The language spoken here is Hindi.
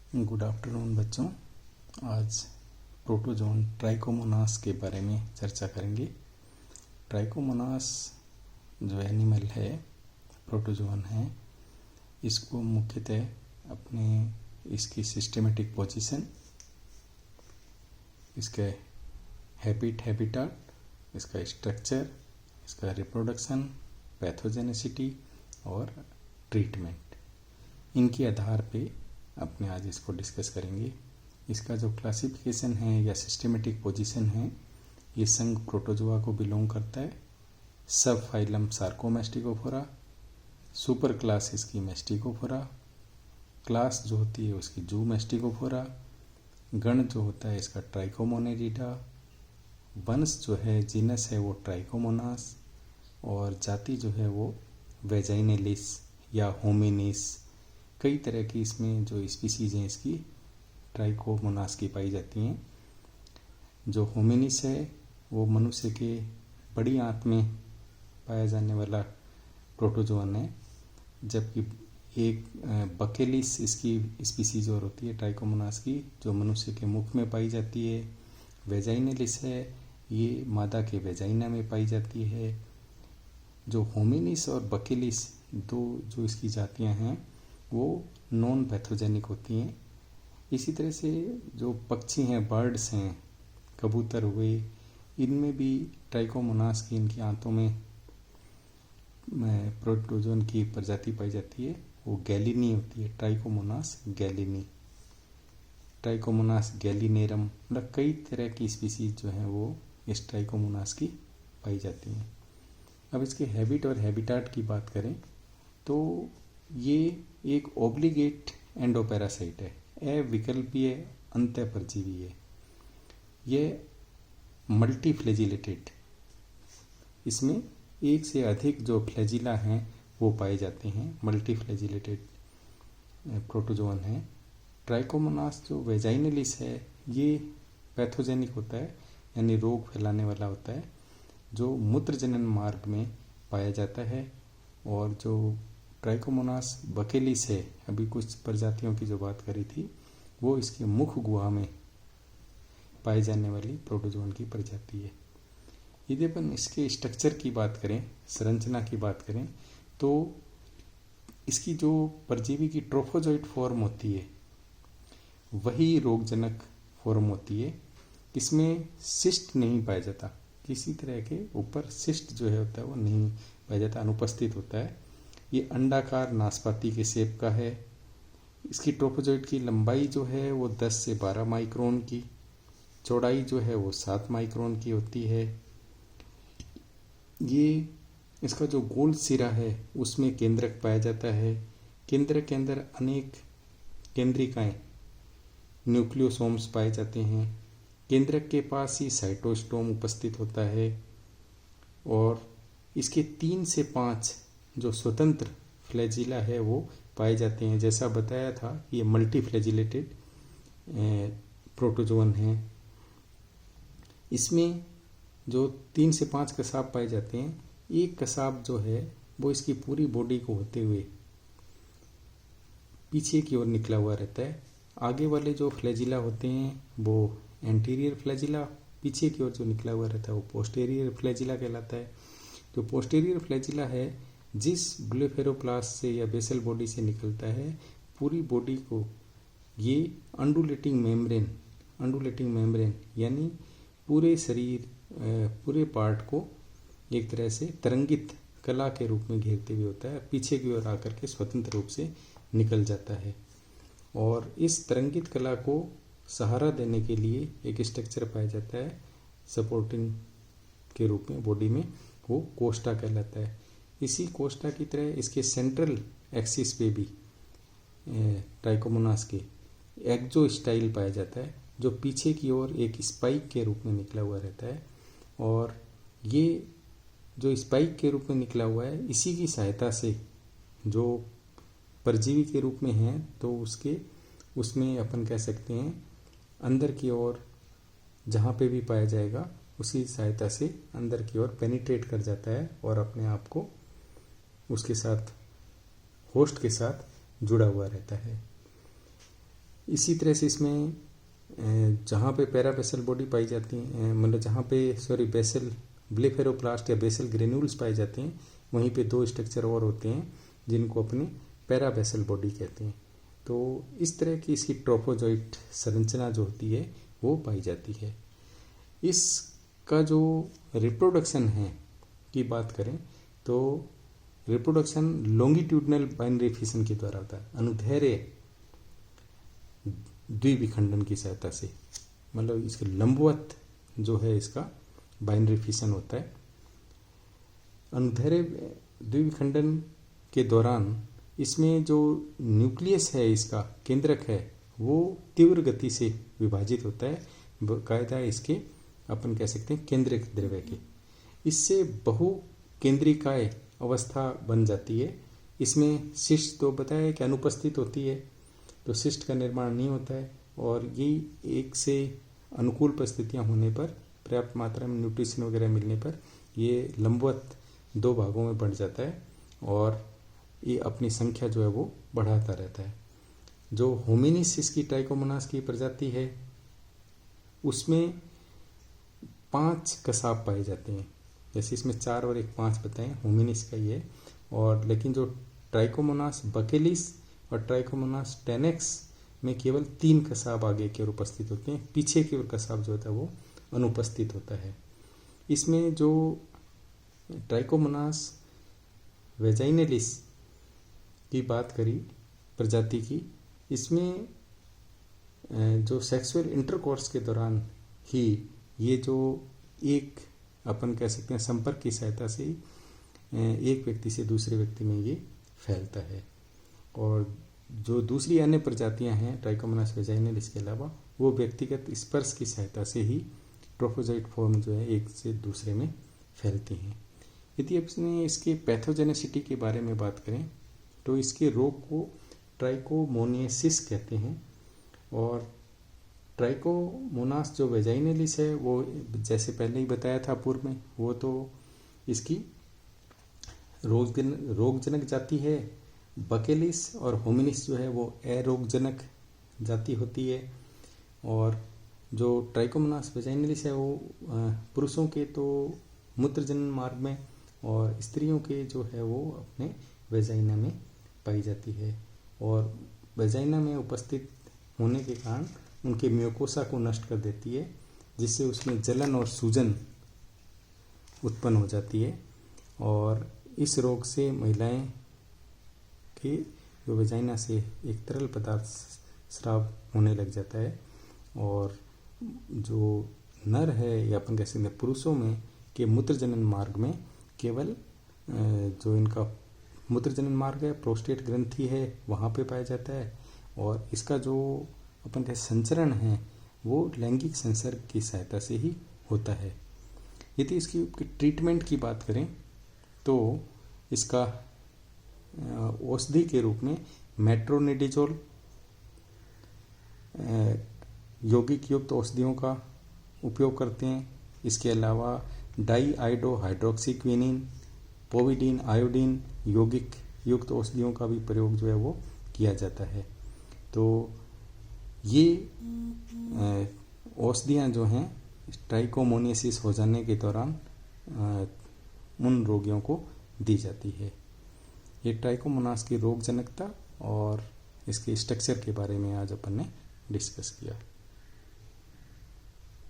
गुड आफ्टरनून बच्चों। आज प्रोटोजोन ट्राइकोमोनास के बारे में चर्चा करेंगे। ट्राइकोमोनास जो एनिमल है, प्रोटोजोन है, इसको मुख्यतः इसकी सिस्टमेटिक पोजीशन, इसके हैबिटाट, इसका स्ट्रक्चर, इसका रिप्रोडक्शन, पैथोजेनिसिटी और ट्रीटमेंट, इनके आधार पे अपने आज इसको डिस्कस करेंगे। इसका जो क्लासिफिकेशन है या सिस्टमेटिक पोजीशन है, ये संघ प्रोटोजोआ को बिलोंग करता है। सब फाइलम सार्कोमेस्टिकोफोरा, सुपर क्लास इसकी मेस्टिकोफोरा, क्लास जो होती है उसकी जू मेस्टिकोफोरा, गण जो होता है इसका ट्राइकोमोनेरिडा, वंश जो है जीनस है वो ट्राइकोमोनास, और जाति जो है वो वेजाइनेलिस या होमिनिस। कई तरह की इसमें जो स्पीसीज हैं इसकी ट्राइकोमोनास की पाई जाती हैं। जो होमिनिस है वो मनुष्य के बड़ी आंत में पाया जाने वाला प्रोटोजोन है, जबकि एक बकेलिस इसकी स्पीसीज और होती है ट्राइकोमोनास की, जो मनुष्य के मुख में पाई जाती है। वेजाइनेलिस है, ये मादा के वेजाइना में पाई जाती है। जो होमिनिस और बकेलिस दो जो इसकी जातियां हैं वो नॉन पैथोजेनिक होती हैं। इसी तरह से जो पक्षी हैं, बर्ड्स हैं, कबूतर हुए, इनमें भी ट्राइकोमोनास की इनकी आंतों में प्रोटोजोन की प्रजाति पाई जाती है, वो गैलिनी होती है। ट्राइकोमोनास गैलिनी, ट्राइकोमोनास गैलिनेरम, मतलब कई तरह की स्पीसीज जो हैं वो इस ट्राइकोमोनास की पाई जाती हैं। अब इसके हैबिट और हैबिटाट की बात करें तो ये एक ओब्लिगेट एंडोपैरासाइट है, अविकल्पीय अंतःपरजीवी है। ये मल्टी फ्लैजिलेटेड, इसमें एक से अधिक जो फ्लैजिला हैं वो पाए जाते हैं। मल्टी फ्लैजिलेटेड प्रोटोजोन है। ट्राइकोमोनास जो वेजाइनलिस है ये पैथोजेनिक होता है, यानी रोग फैलाने वाला होता है, जो मूत्रजनन मार्ग में पाया जाता है। और जो ट्राइकोमोनास बकेलिस है, अभी कुछ प्रजातियों की जो बात करी थी, वो इसके मुख गुहा में पाई जाने वाली प्रोटोजोन की प्रजाति है। यदि अपन इसके स्ट्रक्चर की बात करें, संरचना की बात करें, तो इसकी जो परजीवी की ट्रोफोजोइट फॉर्म होती है वही रोगजनक फॉर्म होती है। इसमें सिस्ट नहीं पाया जाता, किसी तरह के ऊपर सिस्ट जो है होता है वो नहीं पाया जाता, अनुपस्थित होता है। ये अंडाकार नाशपाती के शेप का है। इसकी ट्रोफोजोइट की लंबाई जो है वो 10 से 12 माइक्रोन की, चौड़ाई जो है वो 7 माइक्रोन की होती है। ये इसका जो गोल सिरा है उसमें केंद्रक पाया जाता है। केंद्रक के अंदर अनेक केंद्रिकाएं, न्यूक्लियोसोम्स पाए जाते हैं। केंद्रक के पास ही साइटोस्टोम उपस्थित होता है, और इसके 3 से 5 जो स्वतंत्र फ्लैजिला है वो पाए जाते हैं। जैसा बताया था ये मल्टी फ्लैजिलेटेड प्रोटोजोन है। इसमें जो 3 से 5 कसाब पाए जाते हैं, एक कसाब जो है वो इसकी पूरी बॉडी को होते हुए पीछे की ओर निकला हुआ रहता है। आगे वाले जो फ्लैजिला होते हैं वो एंटीरियर फ्लैजिला, पीछे की ओर जो निकला हुआ रहता है वो पोस्टेरियर फ्लैजिला कहलाता है। जो पोस्टेरियर फ्लैजिला है, जिस ब्लेफेरोप्लास्ट से या बेसल बॉडी से निकलता है, पूरी बॉडी को ये अंडुलेटिंग मेम्ब्रेन यानी पूरे शरीर, पूरे पार्ट को एक तरह से तरंगित कला के रूप में घेरते हुए होता है, पीछे की ओर आकर के स्वतंत्र रूप से निकल जाता है। और इस तरंगित कला को सहारा देने के लिए एक स्ट्रक्चर पाया जाता है सपोर्टिंग के रूप में बॉडी में, वो कोस्टा कहलाता है। इसी कोस्टा की तरह इसके सेंट्रल एक्सिस पे भी ट्राइकोमोनास के एक्जो स्टाइल पाया जाता है, जो पीछे की ओर एक स्पाइक के रूप में निकला हुआ रहता है। और ये जो स्पाइक के रूप में निकला हुआ है, इसी की सहायता से जो परजीवी के रूप में है तो उसमें अपन कह सकते हैं अंदर की ओर जहाँ पे भी पाया जाएगा उसी सहायता से अंदर की ओर पेनिट्रेट कर जाता है और अपने आप को उसके साथ, होस्ट के साथ जुड़ा हुआ रहता है। इसी तरह से इसमें जहाँ पे पैराबेसल बॉडी पाई जाती है, मतलब जहाँ पे बेसल ब्लेफेरोप्लास्ट या बेसल ग्रेन्यूल्स पाए जाते हैं, वहीं पे 2 स्ट्रक्चर और होते हैं जिनको अपने पैराबेसल बॉडी कहते हैं। तो इस तरह की इसकी ट्रोफोजोइट संरचना जो होती है वो पाई जाती है। इसका जो रिप्रोडक्शन है की बात करें तो रिप्रोडक्शन लॉन्गिट्यूडनल बाइनरी फिशन के द्वारा होता है, अनुदैर्ध्य द्विविखंडन की सहायता से, मतलब इसके लंबवत जो है इसका बाइनरी फिशन होता है। अनुदैर्ध्य द्विविखंडन के दौरान इसमें जो न्यूक्लियस है, इसका केंद्रक है, वो तीव्र गति से विभाजित होता है, बाकायदा इसके अपन कह सकते हैं केंद्रक द्रव्य के। इससे बहु केंद्रिकाय अवस्था बन जाती है। इसमें शिस्ट तो बताया कि अनुपस्थित होती है, तो शिस्ट का निर्माण नहीं होता है, और ये एक से अनुकूल परिस्थितियां होने पर, पर्याप्त मात्रा में न्यूट्रिशन वगैरह मिलने पर ये लंबवत 2 भागों में बढ़ जाता है और ये अपनी संख्या जो है वो बढ़ाता रहता है। जो होमिनिस इसकी ट्राइकोमोनास की प्रजाति है उसमें 5 कसाब पाए जाते हैं, जैसे इसमें 4 और 1 5 बताएं, होमिनिस का ही है। और लेकिन जो ट्राइकोमोनास बकेलिस और ट्राइकोमोनास टेनेक्स में केवल 3 कसाब आगे की ओर उपस्थित होते हैं, पीछे की ओर कसाब जो होता है वो अनुपस्थित होता है। इसमें जो ट्राइकोमोनास वेजाइनलिस की बात करी प्रजाति की, इसमें जो सेक्सुअल इंटरकोर्स के दौरान ही ये जो एक अपन कह सकते हैं संपर्क की सहायता से एक व्यक्ति से दूसरे व्यक्ति में ये फैलता है। और जो दूसरी अन्य प्रजातियां हैं ट्राइकोमोनास वेजाइनलिस के अलावा, वो व्यक्तिगत स्पर्श की सहायता से ही ट्रोफोजोइट फॉर्म जो है एक से दूसरे में फैलती हैं। यदि अपने इसके पैथोजेनेसिटी के बारे में बात करें तो इसके रोग को ट्राइकोमोनियसिस कहते हैं। और ट्राइकोमोनास जो वेजाइनलिस है वो जैसे पहले ही बताया था पूर्व में, वो तो इसकी रोगजनक जाति है। बकेलिस और होमिनिस जो है वो अरोगजनक जाति होती है। और जो ट्राइकोमोनास वेजाइनलिस है वो पुरुषों के तो मूत्रजनन मार्ग में और स्त्रियों के जो है वो अपने वेजाइना में पाई जाती है। और वेजाइना में उपस्थित होने के कारण उनके म्यूकोसा को नष्ट कर देती है, जिससे उसमें जलन और सूजन उत्पन्न हो जाती है। और इस रोग से महिलाएं के जो वेजाइना से एक तरल पदार्थ स्राव होने लग जाता है। और जो नर है या अपन कह सकते हैं पुरुषों में के मूत्रजनन मार्ग में केवल जो इनका मूत्रजनन मार्ग है, प्रोस्टेट ग्रंथि है, वहाँ पे पाया जाता है। और इसका जो अपन कह संचरण है वो लैंगिक संसर्ग की सहायता से ही होता है। यदि इसकी ट्रीटमेंट की बात करें तो इसका औषधि के रूप में मेट्रोनिडाजोल यौगिक युक्त औषधियों का उपयोग करते हैं। इसके अलावा डाईआइडो हाइड्रोक्सीक्विनिन, पोविडीन, आयोडीन यौगिक युक्त औषधियों का भी प्रयोग जो है वो किया जाता है। तो ये औषधियाँ जो हैं ट्राइकोमोनियसिस हो जाने के दौरान उन रोगियों को दी जाती है। ये ट्राइकोमोनास की रोगजनकता और इसके स्ट्रक्चर के बारे में आज अपन ने डिस्कस किया।